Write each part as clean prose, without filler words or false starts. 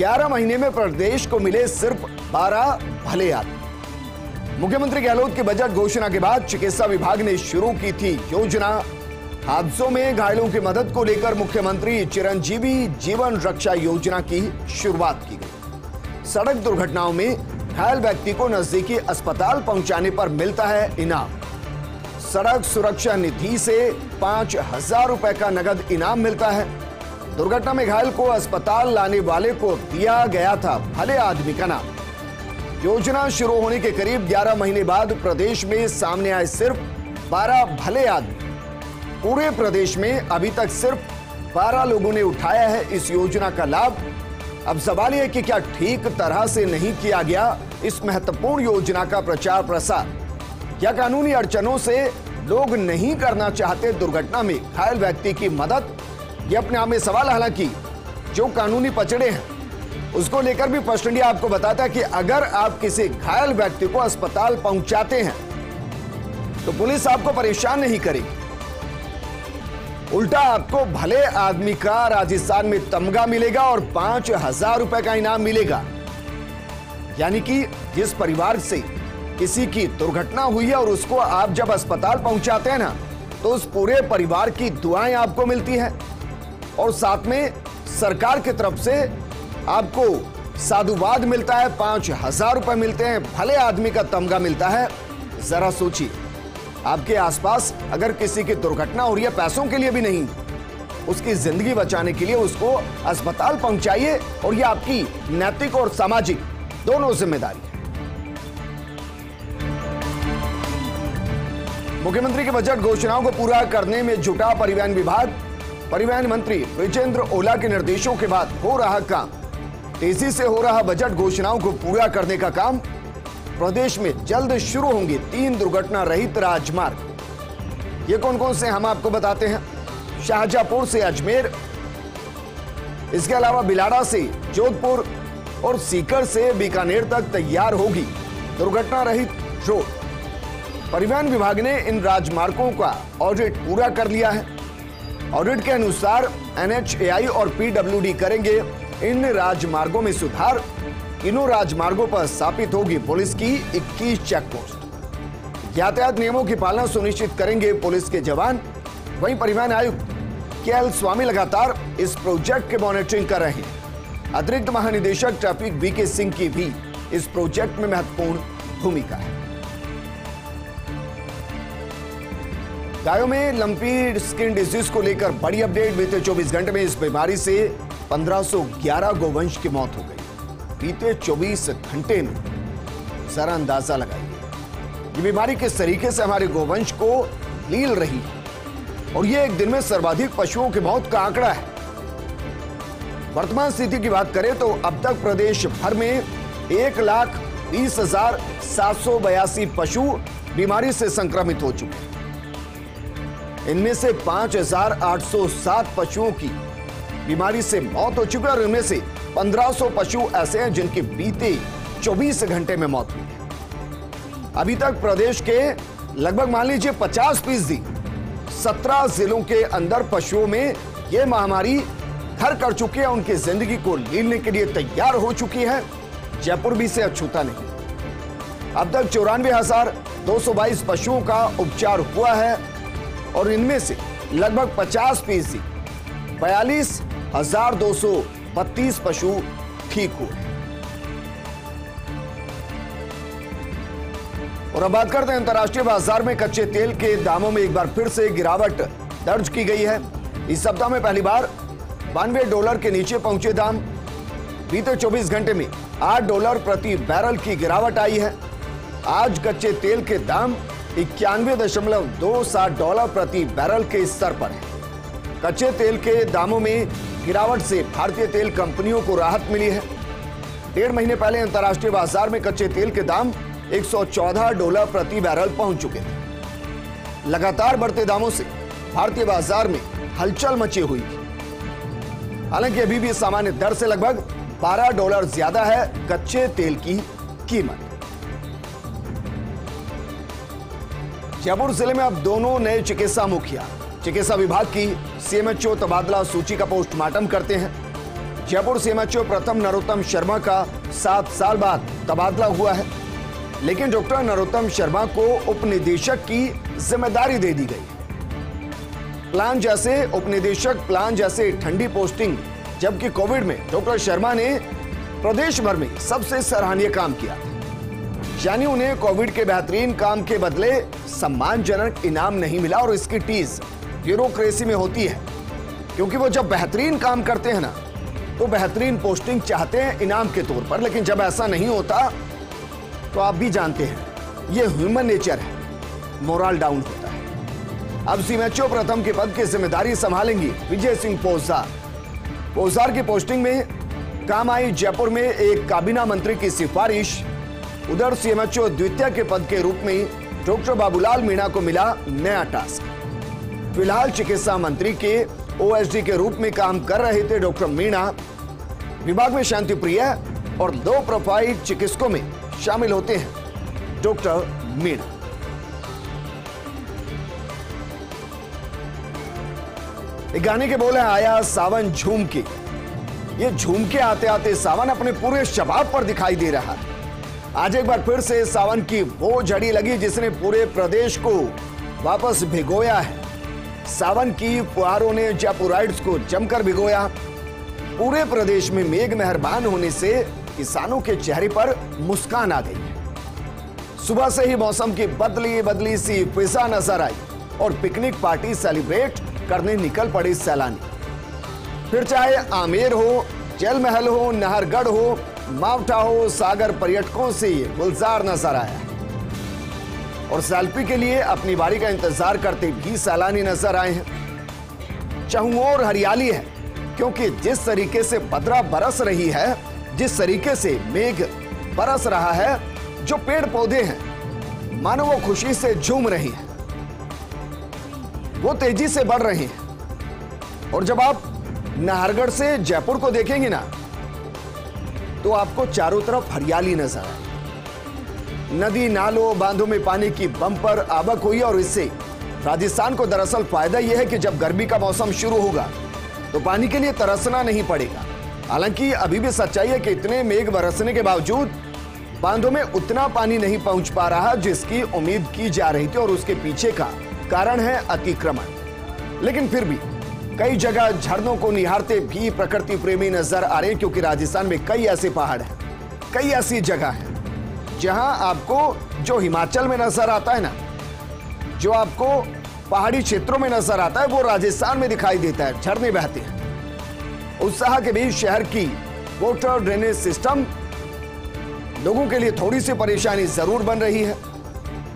11 महीने में प्रदेश को मिले सिर्फ 12 भले आदमी। मुख्यमंत्री गहलोत की बजट घोषणा के बाद चिकित्सा विभाग ने शुरू की थी योजना। हादसों में घायलों की मदद को लेकर मुख्यमंत्री चिरंजीवी जीवन रक्षा योजना की शुरुआत की गई। सड़क दुर्घटनाओं में घायल व्यक्ति को नजदीकी अस्पताल पहुंचाने पर मिलता है इनाम। सड़क सुरक्षा निधि से 5,000 रुपए का नगद इनाम मिलता है। दुर्घटना में घायल को अस्पताल लाने वाले को दिया गया था भले आदमी का नाम। योजना शुरू होने के करीब 11 महीने बाद प्रदेश में सामने आए सिर्फ 12 भले आदमी। पूरे प्रदेश में अभी तक सिर्फ 12 लोगों ने उठाया है इस योजना का लाभ। अब सवाल यह कि क्या ठीक तरह से नहीं किया गया इस महत्वपूर्ण योजना का प्रचार प्रसार, या कानूनी अड़चनों से लोग नहीं करना चाहते दुर्घटना में घायल व्यक्ति की मदद। ये अपने आप में सवाल, हालांकि जो कानूनी पचड़े हैं उसको लेकर भी फर्स्ट इंडिया आपको बताता है कि अगर आप किसी घायल व्यक्ति को अस्पताल पहुंचाते हैं तो पुलिस आपको परेशान नहीं करेगी, उल्टा आपको भले आदमी का राजस्थान में तमगा मिलेगा और 5,000 रुपए का इनाम मिलेगा। यानी कि जिस परिवार से किसी की दुर्घटना हुई है और उसको आप जब अस्पताल पहुंचाते हैं ना, तो उस पूरे परिवार की दुआएं आपको मिलती हैं और साथ में सरकार की तरफ से आपको साधुवाद मिलता है, 5,000 रुपए मिलते हैं, भले आदमी का तमगा मिलता है। जरा सोचिए, आपके आसपास अगर किसी की दुर्घटना हो रही है, पैसों के लिए भी नहीं, उसकी जिंदगी बचाने के लिए उसको अस्पताल पहुंचाइए, और यह आपकी नैतिक और सामाजिक दोनों जिम्मेदारी है। मुख्यमंत्री की बजट घोषणाओं को पूरा करने में जुटा परिवहन विभाग। परिवहन मंत्री विजेंद्र ओला के निर्देशों के बाद हो रहा काम। तेजी से हो रहा बजट घोषणाओं को पूरा करने का काम। प्रदेश में जल्द शुरू होंगे 3 दुर्घटना रहित राजमार्ग। ये कौन कौन से हम आपको बताते हैं। शाहजहांपुर से अजमेर, इसके अलावा बिलाड़ा से जोधपुर और सीकर से बीकानेर तक तैयार होगी दुर्घटना रहित रोड। परिवहन विभाग ने इन राजमार्गों का ऑडिट पूरा कर लिया है। ऑडिट के अनुसार NHAI और PWD करेंगे इन राजमार्गों में सुधार। तीनों राजमार्गों पर स्थापित होगी पुलिस की 21 चेक पोस्ट। यातायात नियमों की पालना सुनिश्चित करेंगे पुलिस के जवान। वहीं परिवहन आयुक्त KL स्वामी लगातार इस प्रोजेक्ट के मॉनिटरिंग कर रहे हैं। अतिरिक्त महानिदेशक ट्रैफिक VK सिंह की भी इस प्रोजेक्ट में महत्वपूर्ण भूमिका है। गायों में लंपी स्किन डिजीज को लेकर बड़ी अपडेट। बीते 24 घंटे में इस बीमारी से 1511 गोवंश की मौत हो गई। बीते 24 घंटे में जरा अंदाजा लगाइए ये बीमारी किस तरीके से हमारे गोवंश को लील रही है, और ये एक दिन में सर्वाधिक पशुओं की मौत का आंकड़ा है। वर्तमान स्थिति की बात करें तो अब तक प्रदेश भर में 1,20,782 पशु बीमारी से संक्रमित हो चुके हैं। इनमें से 5,807 पशुओं की बीमारी से मौत हो चुकी है और इनमें से 1,500 पशु ऐसे हैं जिनकी बीते 24 घंटे में मौत हुई है। अभी तक प्रदेश के लगभग मान लीजिए 50% 17 जिलों के अंदर पशुओं में यह महामारी घर कर चुकी है, उनकी जिंदगी को लीलने के लिए तैयार हो चुकी है। जयपुर भी से अछूता नहीं। अब तक 94,222 पशुओं का उपचार हुआ है और इनमें से लगभग 50% 42,232 पशु ठीक हुए। और अब बात करते हैं अंतर्राष्ट्रीय बाजार में कच्चे तेल के दामों में एक बार फिर से गिरावट दर्ज की गई है। इस सप्ताह में पहली बार $92 के नीचे पहुंचे दाम। बीते 24 घंटे में $8 प्रति बैरल की गिरावट आई है। आज कच्चे तेल के दाम $91.27 प्रति बैरल के स्तर पर है। कच्चे तेल के दामों में गिरावट से भारतीय तेल कंपनियों को राहत मिली है। 1.5 महीने पहले अंतर्राष्ट्रीय बाजार में कच्चे तेल के दाम $114 प्रति बैरल पहुंच चुके थे। लगातार बढ़ते दामों से भारतीय बाजार में हलचल मची हुई थी। हालांकि अभी भी सामान्य दर से लगभग $12 ज्यादा है कच्चे तेल की कीमत। जयपुर जिले में अब दोनों नए चिकित्सा मुखिया चिकित्सा विभाग की CMHO तबादला सूची का पोस्टमार्टम करते हैं। जयपुर सीएमएचओ प्रथम नरोत्तम शर्मा का 7 साल बाद तबादला हुआ है, लेकिन डॉक्टर नरोत्तम शर्मा को उप निदेशक की जिम्मेदारी दे दी गई। प्लान जैसे उप निदेशक प्लान जैसे ठंडी पोस्टिंग, जबकि कोविड में डॉक्टर शर्मा ने प्रदेश भर में सबसे सराहनीय काम किया, यानी उन्हें कोविड के बेहतरीन काम के बदले सम्मानजनक इनाम नहीं मिला। और इसकी टीज ब्यूरोक्रेसी में होती है, क्योंकि वो जब बेहतरीन काम करते हैं ना तो बेहतरीन पोस्टिंग चाहते हैं इनाम के तौर पर, लेकिन जब ऐसा नहीं होता तो आप भी जानते हैं ये ह्यूमन नेचर है, मोरल डाउन होता है। अब सीएमएचओ प्रथम के पद की जिम्मेदारी संभालेंगी विजय सिंह पोद्दार। पोद्दार की पोस्टिंग में काम आई जयपुर में एक काबीना मंत्री की सिफारिश। उधर सीएमएचओ द्वितीय के पद के रूप में डॉक्टर बाबूलाल मीणा को मिला नया टास्क। फिलहाल चिकित्सा मंत्री के ओएसडी के रूप में काम कर रहे थे डॉक्टर मीणा। विभाग में शांति प्रिय और लो प्रोफाइल चिकित्सकों में शामिल होते हैं डॉक्टर मीणा। एक गाने के बोले आया सावन झूम के, ये झूम के आते आते सावन अपने पूरे शबाब पर दिखाई दे रहा है। आज एक बार फिर से सावन की वो झड़ी लगी जिसने पूरे प्रदेश को वापस भिगोया है। सावन की फुहारों ने जयपुराइट्स को जमकर भिगोया। पूरे प्रदेश में मेघ मेहरबान होने से किसानों के चेहरे पर मुस्कान आ गई है। सुबह से ही मौसम की बदली बदली सी फिजा नजर आई और पिकनिक पार्टी सेलिब्रेट करने निकल पड़े सैलानी। फिर चाहे आमेर हो, जल महल हो, नाहरगढ़ हो, मावठा हो, सागर पर्यटकों से गुलजार नजर आया और सेल्फी के लिए अपनी बारी का इंतजार करते भी सैलानी नजर आए हैं। चहुओर हरियाली है, क्योंकि जिस तरीके से बदरा बरस रही है, जिस तरीके से मेघ बरस रहा है, जो पेड़ पौधे हैं मानो वो खुशी से झूम रही हैं, वो तेजी से बढ़ रही हैं। और जब आप नाहरगढ़ से जयपुर को देखेंगे ना तो आपको चारों तरफ हरियाली नजर आए। नदी नालों बांधों में पानी की बम्पर आवक हुई और इससे राजस्थान को दरअसल फायदा यह है कि जब गर्मी का मौसम शुरू होगा तो पानी के लिए तरसना नहीं पड़ेगा। हालांकि अभी भी सच्चाई है कि इतने मेघ बरसने के बावजूद बांधों में उतना पानी नहीं पहुंच पा रहा जिसकी उम्मीद की जा रही थी, और उसके पीछे का कारण है अतिक्रमण। लेकिन फिर भी कई जगह झरनों को निहारते भी प्रकृति प्रेमी नजर आ रहे हैं, क्योंकि राजस्थान में कई ऐसे पहाड़ हैं, कई ऐसी जगह हैं जहां आपको जो हिमाचल में नजर आता है ना, जो आपको पहाड़ी क्षेत्रों में नजर आता है, वो राजस्थान में दिखाई देता है। झरने बहते हैं। उत्साह के बीच शहर की वाटर ड्रेनेज सिस्टम लोगों के लिए थोड़ी सी परेशानी जरूर बन रही है।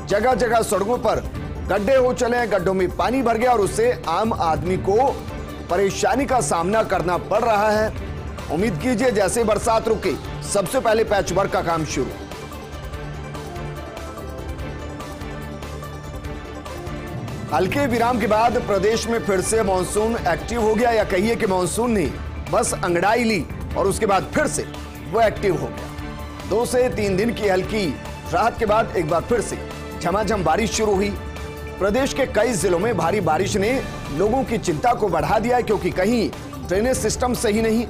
जगह जगह सड़कों पर गड्ढे हो चले, गड्ढों में पानी भर गया और उससे आम आदमी को परेशानी का सामना करना पड़ रहा है। उम्मीद कीजिए जैसे बरसात रुके सबसे पहले पैचवर्क का काम शुरू। हल्के विराम के बाद प्रदेश में फिर से मानसून एक्टिव हो गया, या कहिए कि मानसून ने बस अंगड़ाई ली और उसके बाद फिर से वो एक्टिव हो गया। 2 से 3 दिन की हल्की राहत के बाद एक बार फिर से झमाझम बारिश शुरू हुई। प्रदेश के कई जिलों में भारी बारिश ने लोगों की चिंता को बढ़ा दिया, क्योंकि कहीं ड्रेनेज सिस्टम सही नहीं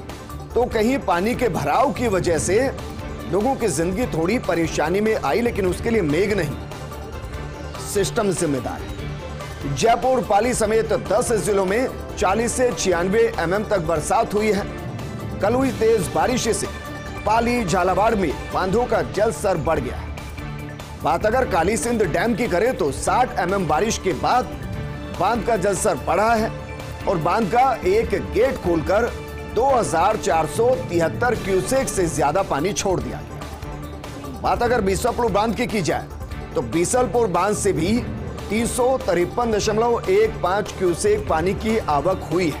तो कहीं पानी के भराव की वजह से लोगों की जिंदगी थोड़ी परेशानी में आई। लेकिन उसके लिए मेघ नहीं, सिस्टम जिम्मेदार है। जयपुर पाली समेत 10 जिलों में 40 से 96 mm तक बरसात हुई है। कल हुई तेज बारिश से पाली झालावाड़ में बांधों का जल स्तर बढ़ गया है। बात अगर काली सिंध डैम की करें तो 60 mm बारिश के बाद बांध का जलस्तर बढ़ा है और बांध का एक गेट खोलकर 2473 क्यूसेक से ज्यादा पानी छोड़ दिया गया। बात अगर बीसलपुर बांध की जाए तो बीसलपुर बांध से भी 353.15 क्यूसेक पानी की आवक हुई है।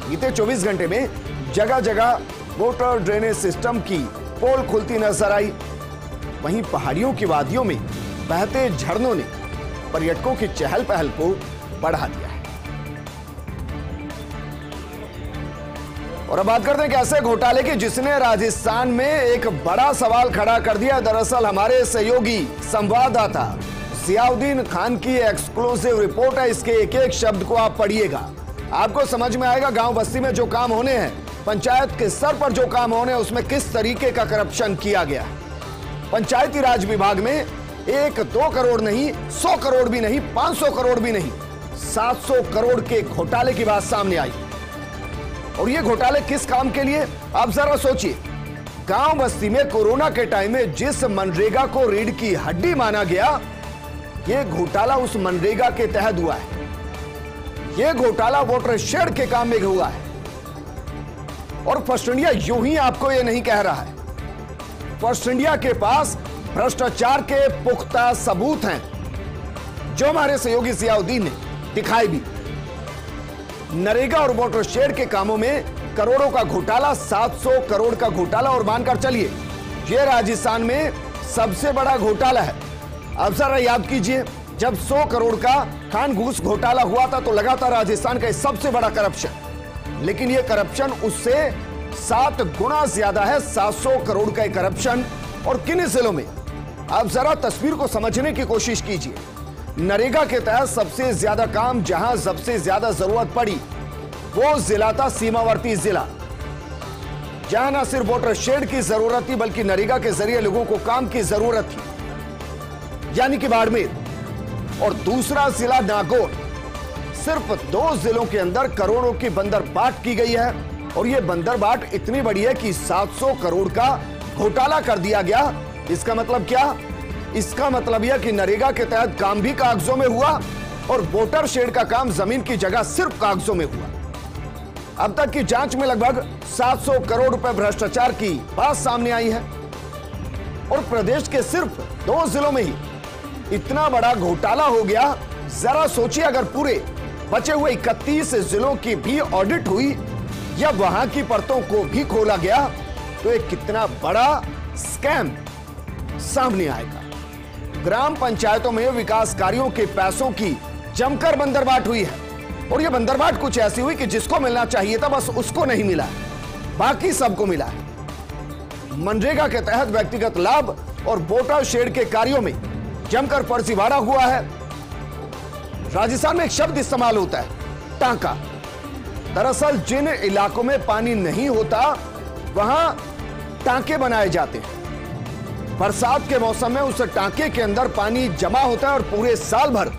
बीते 24 घंटे में जगह जगह वाटर ड्रेनेज सिस्टम की पोल खुलती नजर आई। वहीं पहाड़ियों की वादियों में बहते झरनों ने पर्यटकों की चहल पहल को बढ़ा दिया है। और अब बात करते हैं कि ऐसे घोटाले की जिसने राजस्थान में एक बड़ा सवाल खड़ा कर दिया। दरअसल हमारे सहयोगी संवाददाता जियाउद्दीन खान की एक्सक्लूसिव रिपोर्ट है। इसके एक एक शब्द को आप पढ़िएगा, आपको समझ में आएगा। गांव बस्ती में जो काम होने हैं पंचायत के स्तर पर जो काम होने उसमें किस तरीके का करप्शन किया गया। पंचायती राज विभाग में 1-2 करोड़ नहीं, 100 करोड़ भी नहीं, 500 करोड़ भी नहीं, 700 करोड़ के घोटाले की बात सामने आई। और ये घोटाले किस काम के लिए, आप जरा सोचिए। गांव बस्ती में कोरोना के टाइम में जिस मनरेगा को रीढ़ की हड्डी माना गया, यह घोटाला उस मनरेगा के तहत हुआ है। यह घोटाला वोटर शेड के काम में हुआ है। और फर्स्ट इंडिया यूं ही आपको यह नहीं कह रहा है। फर्स्ट इंडिया के पास भ्रष्टाचार के पुख्ता सबूत हैं, जो हमारे सहयोगी जियाउद्दीन ने दिखाए भी। नरेगा और वोटर शेड के कामों में करोड़ों का घोटाला, 700 करोड़ का घोटाला, और मानकर चलिए यह राजस्थान में सबसे बड़ा घोटाला है। अब जरा याद कीजिए, जब 100 करोड़ का खान घूस घोटाला हुआ था तो लगा था राजस्थान का सबसे बड़ा करप्शन। लेकिन यह करप्शन उससे 7 गुना ज्यादा है, 700 करोड़ का करप्शन। और किन जिलों में, आप जरा तस्वीर को समझने की कोशिश कीजिए। नरेगा के तहत सबसे ज्यादा काम जहां सबसे ज्यादा जरूरत पड़ी वो जिला था सीमावर्ती जिला, जहां ना सिर्फ वोटर शेड की जरूरत थी बल्कि नरेगा के जरिए लोगों को काम की जरूरत थी, यानी कि बाड़मेर। और दूसरा जिला नागौर। सिर्फ 2 जिलों के अंदर करोड़ों की बंदरबाट की गई है। और यह बंदरबाट इतनी बड़ी है कि 700 करोड़ का घोटाला कर दिया गया। इसका मतलब क्या? इसका मतलब यह कि नरेगा के तहत काम भी कागजों में हुआ और वोटर शेड का काम जमीन की जगह सिर्फ कागजों में हुआ। अब तक की जांच में लगभग 700 करोड़ रुपए भ्रष्टाचार की बात सामने आई है। और प्रदेश के सिर्फ 2 जिलों में ही इतना बड़ा घोटाला हो गया। जरा सोचिए, अगर पूरे बचे हुए 31 जिलों की भी ऑडिट हुई या वहां की परतों को भी खोला गया तो एक कितना बड़ा स्कैम सामने आएगा। ग्राम पंचायतों में विकास कार्यों के पैसों की जमकर बंदरबाट हुई है। और यह बंदरबाट कुछ ऐसी हुई कि जिसको मिलना चाहिए था बस उसको नहीं मिला, बाकी सबको मिला है। मनरेगा के तहत व्यक्तिगत लाभ और वोटर शेड के कार्यों में जमकर फर्जीवाड़ा हुआ है। राजस्थान में एक शब्द इस्तेमाल होता है, टांका। दरअसल जिन इलाकों में पानी नहीं होता वहां टांके बनाए जाते हैं। बरसात के मौसम में उस टांके के अंदर पानी जमा होता है और पूरे साल भर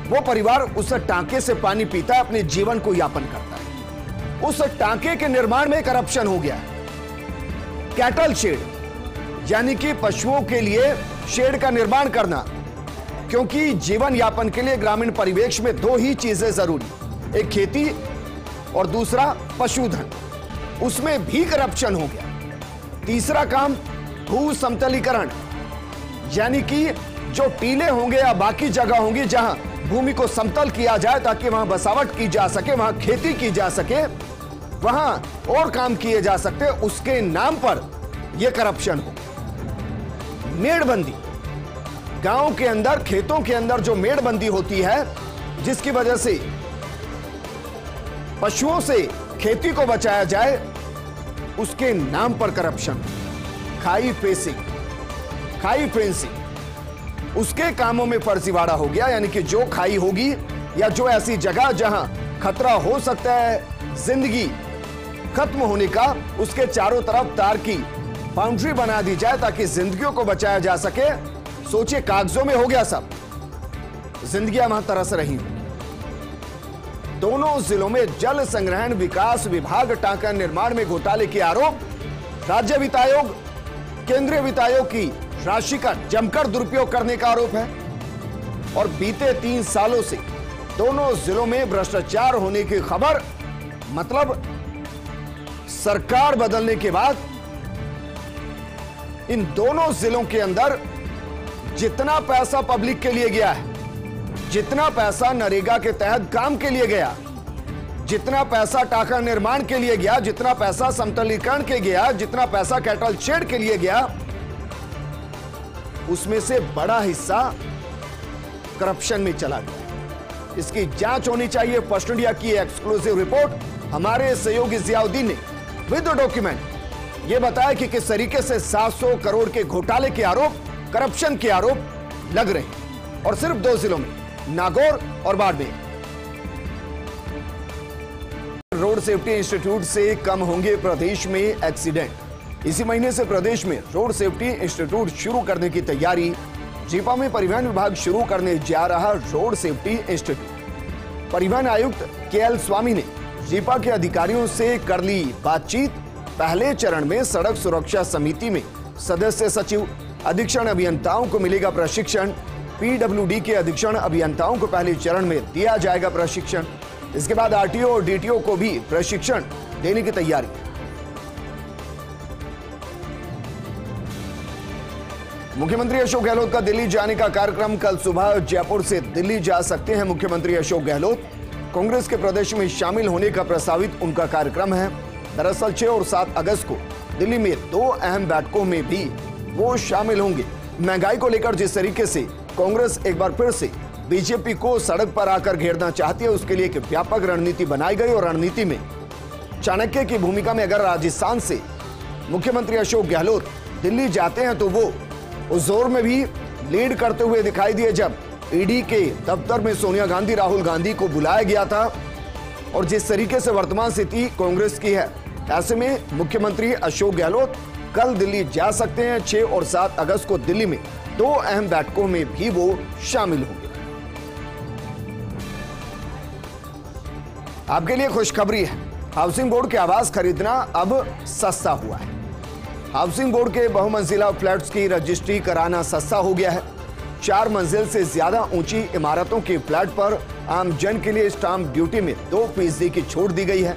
वो परिवार उस टांके से पानी पीता है, अपने जीवन को यापन करता है। उस टांके के निर्माण में करप्शन हो गया। कैटल शेड, यानी कि पशुओं के लिए शेड का निर्माण करना, क्योंकि जीवन यापन के लिए ग्रामीण परिवेश में 2 ही चीजें जरूरी, एक खेती और दूसरा पशुधन। उसमें भी करप्शन हो गया। तीसरा काम भू समतलीकरण, यानी कि जो टीले होंगे या बाकी जगह होंगी जहां भूमि को समतल किया जाए ताकि वहां बसावट की जा सके, वहां खेती की जा सके, वहां और काम किए जा सकते, उसके नाम पर यह करप्शन हो। मेड़बंदी, गांव के अंदर खेतों के अंदर जो मेड़बंदी होती है जिसकी वजह से पशुओं से खेती को बचाया जाए, उसके नाम पर करप्शन। खाई फेंसिंग, उसके कामों में फर्जीवाड़ा हो गया, यानी कि जो खाई होगी या जो ऐसी जगह जहां खतरा हो सकता है जिंदगी खत्म होने का, उसके चारों तरफ तार की बाउंड्री बना दी जाए ताकि जिंदगियों को बचाया जा सके। सोचिए, कागजों में हो गया सब, जिंदगियां वहां तरस रही हैं। दोनों जिलों में जल संग्रहण विकास विभाग टांका निर्माण में घोटाले के आरोप, राज्य वित्त आयोग, केंद्रीय वित्त आयोग की राशि का जमकर दुरुपयोग करने का आरोप है। और बीते 3 सालों से दोनों जिलों में भ्रष्टाचार होने की खबर, मतलब सरकार बदलने के बाद इन दोनों जिलों के अंदर जितना पैसा पब्लिक के लिए गया है, जितना पैसा नरेगा के तहत काम के लिए गया, जितना पैसा टांका निर्माण के लिए गया, जितना पैसा समतलीकरण के गया, जितना पैसा कैटल शेड के लिए गया, उसमें से बड़ा हिस्सा करप्शन में चला गया। इसकी जांच होनी चाहिए। फर्स्ट इंडिया की एक्सक्लूसिव रिपोर्ट, हमारे सहयोगी जियाउद्दीन ने विद डॉक्यूमेंट यह बताया कि किस तरीके से 700 करोड़ के घोटाले के आरोप, करप्शन के आरोप लग रहे हैं, और सिर्फ 2 जिलों में, नागौर और बाड़मेर। रोड सेफ्टी इंस्टीट्यूट से कम होंगे प्रदेश में एक्सीडेंट। इसी महीने से प्रदेश में रोड सेफ्टी इंस्टीट्यूट शुरू करने की तैयारी। जीपा में परिवहन विभाग शुरू करने जा रहा रोड सेफ्टी इंस्टीट्यूट। परिवहन आयुक्त केएल स्वामी ने जीपा के अधिकारियों से कर ली बातचीत। पहले चरण में सड़क सुरक्षा समिति में सदस्य सचिव, अधीक्षण अभियंताओं को मिलेगा प्रशिक्षण। पीडब्ल्यूडी के अधीक्षण अभियंताओं को पहले चरण में दिया जाएगा प्रशिक्षण। इसके बाद आरटीओ और डीटीओ को भी प्रशिक्षण देने की तैयारी। मुख्यमंत्री अशोक गहलोत का दिल्ली जाने का कार्यक्रम। कल सुबह जयपुर से दिल्ली जा सकते हैं मुख्यमंत्री अशोक गहलोत। कांग्रेस के प्रदेश में शामिल होने का प्रस्तावित उनका कार्यक्रम है। दरअसल 6 और 7 अगस्त को दिल्ली में 2 अहम बैठकों में भी वो शामिल होंगे। महंगाई को लेकर जिस तरीके से कांग्रेस एक बार फिर से बीजेपी को सड़क पर आकर घेरना चाहती है, उसके लिए एक व्यापक रणनीति बनाई गई और रणनीति में चाणक्य की भूमिका में अगर राजस्थान से मुख्यमंत्री अशोक गहलोत दिल्ली जाते हैं तो वो उस जोर में भी लीड करते हुए दिखाई दिए जब ईडी के दफ्तर में सोनिया गांधी, राहुल गांधी को बुलाया गया था। और जिस तरीके से वर्तमान स्थिति कांग्रेस की है, ऐसे में मुख्यमंत्री अशोक गहलोत कल दिल्ली जा सकते हैं। 6 और 7 अगस्त को दिल्ली में 2 अहम बैठकों में भी वो शामिल होंगे। आपके लिए खुशखबरी है, हाउसिंग बोर्ड के आवास खरीदना अब सस्ता हुआ है। हाउसिंग बोर्ड के बहुमंजिला फ्लैट्स की रजिस्ट्री कराना सस्ता हो गया है। 4 मंजिल से ज्यादा ऊंची इमारतों के फ्लैट पर आम जन के लिए स्टाम्प ड्यूटी में 2% की छूट दी गई है।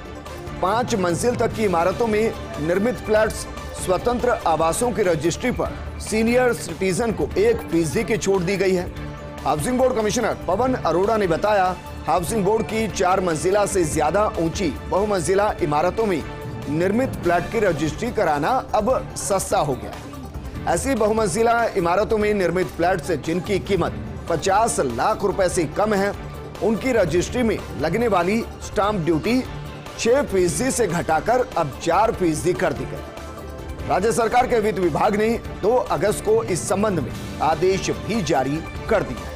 5 मंजिल तक की इमारतों में निर्मित फ्लैट्स स्वतंत्र आवासों की रजिस्ट्री पर सीनियर सिटीजन को 1% की छूट दी गई है। Housing board commissioner Pawan Arora ने बताया, हाउसिंग बोर्ड की 4 मंजिला से ज्यादा ऊंची बहुमंजिला इमारतों में निर्मित फ्लैट की रजिस्ट्री कराना अब सस्ता हो गया है। ऐसी बहुमंजिला इमारतों में निर्मित फ्लैट से जिनकी कीमत 50 लाख रुपए से कम है, उनकी रजिस्ट्री में लगने वाली स्टाम्प ड्यूटी 6% से घटाकर अब 4% कर दी गई। राज्य सरकार के वित्त विभाग ने 2 अगस्त को इस संबंध में आदेश भी जारी कर दिया।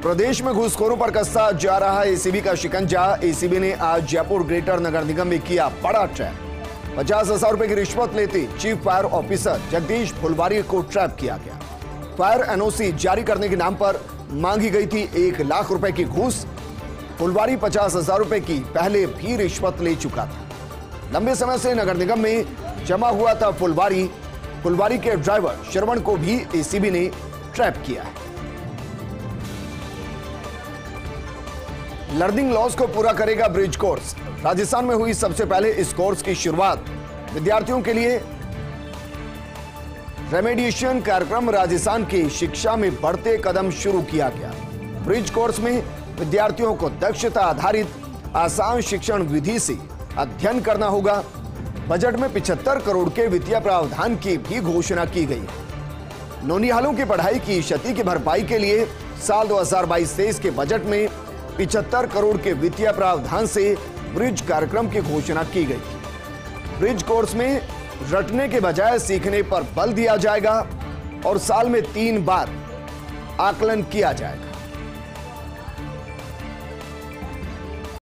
प्रदेश में घूसखोरों पर कसता जा रहा एसीबी का शिकंजा। एसीबी ने आज जयपुर ग्रेटर नगर निगम में किया बड़ा ट्रैप। 50,000 रुपए की रिश्वत लेते चीफ फायर ऑफिसर जगदीश फुलवारी को ट्रैप किया गया। फायर एनओसी जारी करने के नाम पर मांगी गई थी 1 लाख रुपए की घूस। फुलवारी 50,000 रुपए की पहले भी रिश्वत ले चुका था। लंबे समय से नगर निगम में जमा हुआ था फुलवारी के ड्राइवर श्रवण को भी एसीबी ने ट्रैप किया है। लर्निंग लॉस को पूरा करेगा ब्रिज कोर्स। राजस्थान में हुई सबसे पहले इस कोर्स की शुरुआत। विद्यार्थियों के लिए रेमेडिएशन कार्यक्रम राजस्थान की शिक्षा में बढ़ते कदम शुरू किया गया। ब्रिज कोर्स में विद्यार्थियों को दक्षता आधारित आसान शिक्षण विधि से अध्ययन करना होगा। बजट में 75 करोड़ के वित्तीय प्रावधान की भी घोषणा की गई है। नौनिहालों की पढ़ाई की क्षति की भरपाई के लिए साल 2022-23 के बजट में 75 करोड़ के वित्तीय प्रावधान से ब्रिज कार्यक्रम की घोषणा की गई थी। ब्रिज कोर्स में रटने के बजाय सीखने पर बल दिया जाएगा और साल में 3 बार आकलन किया जाएगा।